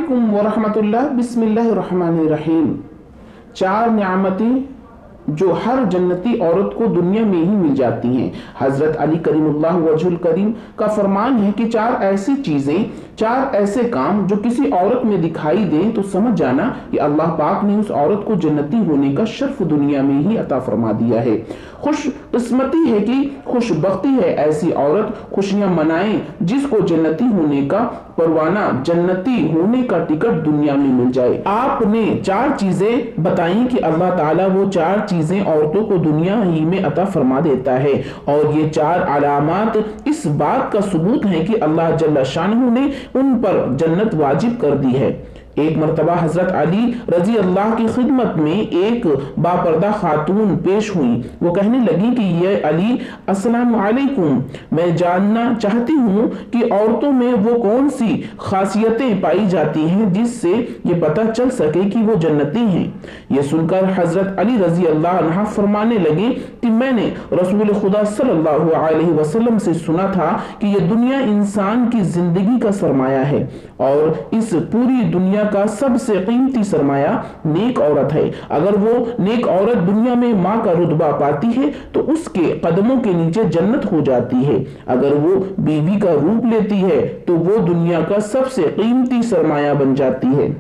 अस्सलामुअलैकुम वरहमतुल्लाह। बिस्मिल्लाहिर्रहमानिर्रहीम। 4 नियामतें जो हर जन्नती औरत को दुनिया में ही मिल जाती हैं। हजरत अली करीमुल्लाह वजहुल करीम का फरमान है कि 4 ऐसी चीजें, 4 ऐसे काम जो किसी औरत में दिखाई दें तो समझ जाना कि अल्लाह पाक ने उस औरत को जन्नती होने का शर्फ दुनिया में ही अता फरमा दिया है। खुश किस्मती है कि खुशबख्ती है ऐसी औरत खुशियां मनाए जिसको जन्नती होने का परवाना, जन्नती होने का टिकट दुनिया में मिल जाए। आपने 4 चीजें बताई कि अल्लाह ताला वो 4 चीजें औरतों को दुनिया ही में अता फरमा देता है, और ये 4 अलामात इस बात का सबूत है कि अल्लाह जल्ल शानहू ने उन पर जन्नत वाजिब कर दी है। एक मर्तबा हजरत अली रजी अल्लाह की खिदमत में एक बापर्दा खातून पेश हुई। वो कहने लगी कि ये अली, अस्सलाम वालेकुम, मैं जानना चाहती हूँ कि औरतों में वो कौन सी खासियतें पाई जाती हैं जिससे ये पता चल सके कि वो जन्नती हैं। ये सुनकर हजरत अली रजी अल्लाह अन्हा फरमाने लगे कि मैंने रसूल खुदा सल्लल्लाहु अलैहि वसल्लम से सुना था कि ये दुनिया इंसान की जिंदगी का सरमाया है, और इस पूरी दुनिया का सबसे कीमती सरमाया नेक औरत है। अगर वो नेक औरत दुनिया में माँ का रुतबा पाती है तो उसके कदमों के नीचे जन्नत हो जाती है। अगर वो बीवी का रूप लेती है तो वो दुनिया का सबसे कीमती सरमाया बन जाती है।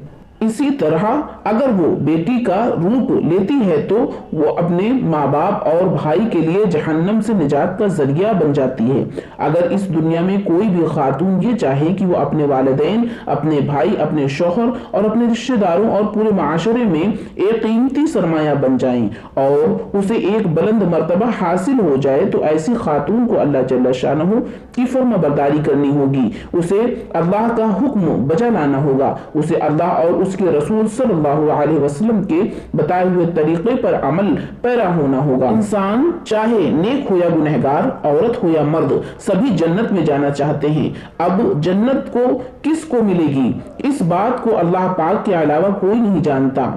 इसी तरह अगर वो बेटी का रूप लेती है तो वो अपने माँ बाप और भाई के लिए जहन्नम से निजात का जरिया बन जाती है। अगर इस दुनिया में कोई भी खातून ये चाहे कि वो अपने वालिदैन, अपने भाई, अपने शौहर और अपने रिश्तेदारों और पूरे माशरे में एक कीमती सरमाया बन जाएं और उसे एक बुलंद मर्तबा हासिल हो जाए, तो ऐसी खातून को अल्लाह जल्ल शानहू की फर्माबरदारी करनी होगी, उसे अल्लाह का हुक्म बजा लाना होगा, उसे अल्लाह और उसके रसूल सल्लल्लाहु अलैहि वसल्लम के बताए हुए तरीके पर अमल पैरा होना होगा। इंसान चाहे नेक हो या गुनहगार, औरत हो या मर्द, सभी जन्नत में जाना चाहते हैं। अब जन्नत को किसको मिलेगी, इस बात को अल्लाह पाक के अलावा कोई नहीं जानता।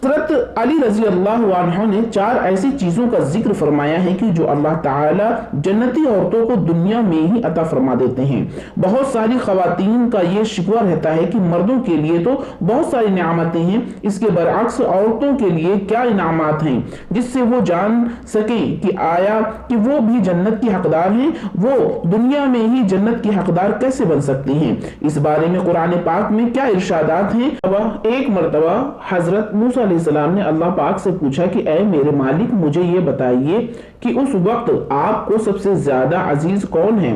हज़रत अली रजी अल्लाह अन्हु ने 4 ऐसी चीजों का जिक्र फरमाया है कि जो अल्लाह ताला जन्नती औरतों को दुनिया में ही अता फरमा देते हैं। बहुत सारी खवातीन का ये शिकवा रहता है कि मर्दों के लिए तो बहुत सारी नियामतें हैं, इसके बरअक्स औरतों के लिए क्या इनामात हैं जिससे वो जान सकें कि आया कि वो भी जन्नत की हकदार हैं, वो दुनिया में ही जन्नत की हकदार कैसे बन सकती हैं। इस बारे में कुरान पाक में क्या इरशादात हैं। एक मर्तबा हजरत मूसा अलैहिस्सलाम ने अल्लाह पाक से पूछा कि ऐ मेरे मालिक, मुझे ये बताइए कि उस वक्त आपको सबसे ज्यादा अजीज कौन है।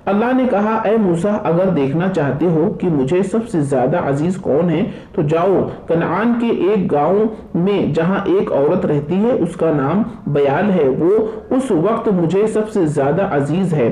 अल्लाह ने कहा, ऐ मूसा, अगर देखना चाहते हो कि मुझे सबसे ज्यादा अजीज कौन है तो जाओ कनान के एक गांव में जहां एक औरत रहती है, उसका नाम बयाल है, वो उस वक्त मुझे सबसे ज्यादा अजीज है।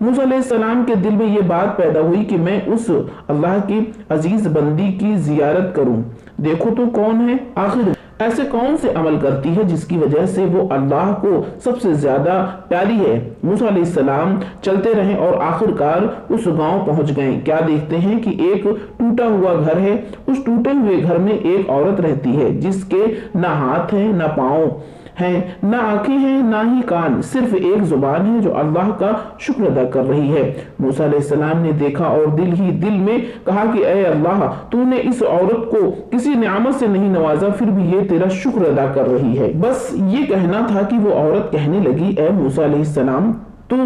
मूसा अलैहिस्सलाम के दिल में ये बात पैदा हुई कि मैं उस अल्लाह की अजीज बंदी की जियारत करूं, देखो तो कौन है, आखिर ऐसे कौन से अमल करती है जिसकी वजह से वो अल्लाह को सबसे ज्यादा प्यारी है। मूसा अलैहिस्सलाम चलते रहे और आखिरकार उस गांव पहुंच गए। क्या देखते हैं कि एक टूटा हुआ घर है। उस टूटे हुए घर में एक औरत रहती है जिसके ना हाथ है, ना पांव हैं, ना आंखें हैं, ना ही कान, सिर्फ एक जुबान है जो अल्लाह का शुक्र अदा कर रही है। मूसा अलैहिस्सलाम ने देखा और दिल ही दिल में कहा कि ऐ अल्लाह, तूने इस औरत को किसी नियामत से नहीं नवाजा, फिर भी ये तेरा शुक्र अदा कर रही है। बस ये कहना था कि वो औरत कहने लगी, ऐ मूसा अलैहिस्सलाम, तो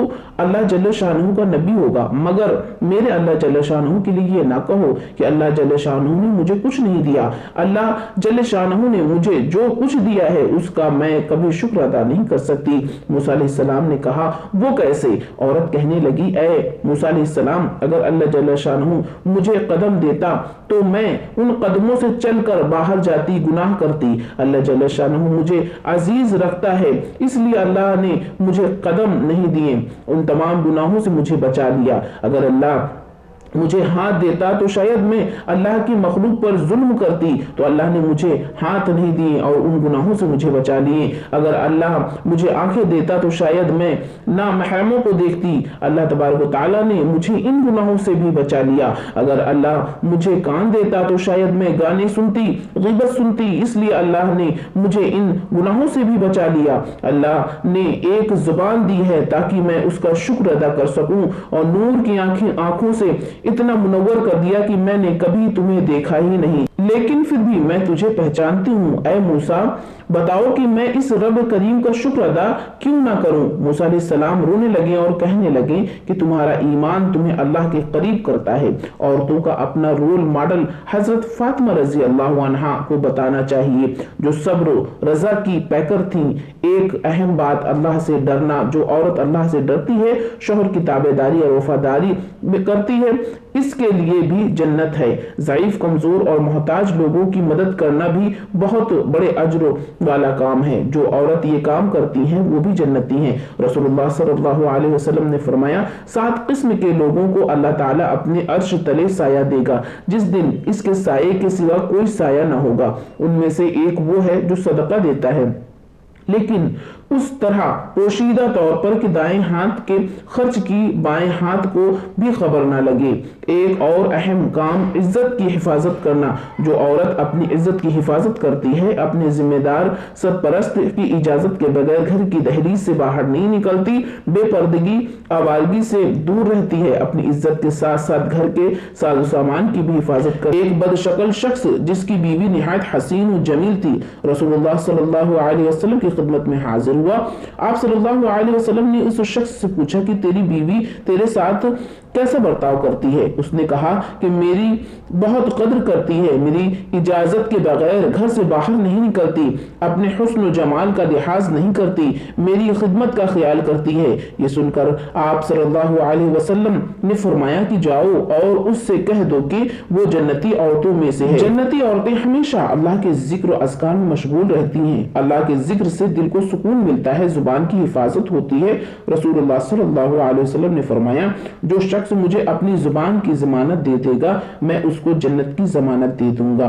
अल्लाह जल्ल शानहू का नबी होगा, मगर मेरे अल्लाह जल्ल शानहू के लिए ये ना कहो कि अल्लाह जल्ल शानहू ने मुझे कुछ नहीं दिया। अल्लाह जल्ल शानहू ने मुझे जो कुछ दिया है उसका मैं कभी शुक्र अदा नहीं कर सकती। मूसा अलैहिस्सलाम ने कहा, वो कैसे? औरत कहने लगी, ऐ मूसा अलैहिस्सलाम, अगर अल्लाह जल्ल शानहू मुझे कदम देता तो मैं उन कदमों से चलकर बाहर जाती, गुनाह करती। अल्लाह जल्ल शानहू मुझे अजीज रखता है, इसलिए अल्लाह ने मुझे कदम नहीं दिए, उन तमाम गुनाहों से मुझे बचा लिया। अगर अल्लाह मुझे हाथ देता तो शायद मैं अल्लाह की मखलूक पर जुल्म करती, तो अल्लाह ने मुझे हाथ नहीं दिए और उन गुनाहों से मुझे बचा लिए। अगर अल्लाह मुझे आंखें देता तो शायद मैं ना महरमों को देखती, अल्लाह तबारक व तआला ने मुझे इन गुनाहों से भी बचा लिया। अगर अल्लाह मुझे कान देता तो शायद मैं गाने सुनती, ग़ीबत सुनती, इसलिए अल्लाह ने मुझे इन गुनाहों से भी बचा लिया। अल्लाह ने एक जुबान दी है ताकि मैं उसका शुक्र अदा कर सकूं और नूर की आंखों से इतना मुनव्वर कर दिया कि मैंने कभी तुम्हें देखा ही नहीं, लेकिन फिर भी मैं तुझे पहचानती हूँ। ऐ मूसा, बताओ कि मैं इस रब करीम का शुक्र अदा क्यों ना करूं। मूसा अलैहिस्सलाम रोने लगे और कहने लगे कि तुम्हारा ईमान तुम्हें अल्लाह के करीब करता है। औरतों का अपना रोल मॉडल हजरत फातिमा रजी अल्लाह अन्हा को बताना चाहिए, जो सब्र रजा की पैकर थी। एक अहम बात अल्लाह से डरना। जो औरत अल्लाह से डरती है, शोहर की ताबेदारी और वफादारी में करती है, इसके लिए भी जन्नत है। ज़ईफ, कमजोर और मोहताज लोगों की मदद करना भी बहुत बड़े अजर वाला काम है। जो औरत ये काम करती हैं वो भी जन्नती हैं। रसूलुल्लाह सल्लल्लाहु अलैहि वसल्लम ने फरमाया, 7 किस्म के लोगों को अल्लाह ताला अपने अर्श तले साया देगा, जिस दिन इसके साये के सिवा कोई साया ना होगा। उनमें से एक वो है जो सदका देता है, लेकिन उस तरह पोशीदा तौर पर कि दाएं हाथ के खर्च की बाएं हाथ को भी खबर ना लगे। एक और अहम काम इज्जत की हिफाजत करना। जो औरत अपनी इज्जत की हिफाजत करती है, अपने जिम्मेदार सरपरस्त की इजाजत के बगैर घर की दहलीज से बाहर नहीं निकलती, बेपर्दगी आवारगी से दूर रहती है, अपनी इज्जत के साथ साथ घर के साजो सामान की भी हिफाजत कर। एक बदशक्ल शख्स जिसकी बीवी निहायत हसीन और जमील थी, रसूलुल्लाह सल्लल्लाहु अलैहि वसल्लम की खिदमत में हाजिर हुआ। आप सल्लल्लाहु अलैहि वसल्लम ने उस शख्स से पूछा कि तेरी बीवी तेरे साथ कैसा बर्ताव करती है। उसने कहा कि मेरी बहुत कद्र करती है, मेरी इजाजत के बगैर घर से बाहर नहीं निकलती, अपने हुस्न जमाल का लिहाज नहीं करती, मेरी खिदमत का ख्याल करती है। ये सुनकर आप सल्लल्लाहु अलैहि वसल्लम ने फरमाया कि जाओ और उससे कह दो कि वो जन्नती औरतों में से है। जन्नती औरतें हमेशा अल्लाह के जिक्र और अज़कार में मशगूल रहती हैं। अल्लाह के जिक्र से दिल को सुकून मिलता है, जुबान की हिफाजत होती है। रसूलुल्लाह सल्लल्लाहु अलैहि वसल्लम ने फरमाया, जो शख्स मुझे अपनी जुबान की जमानत दे देगा, मैं उसको जन्नत की जमानत दे दूंगा।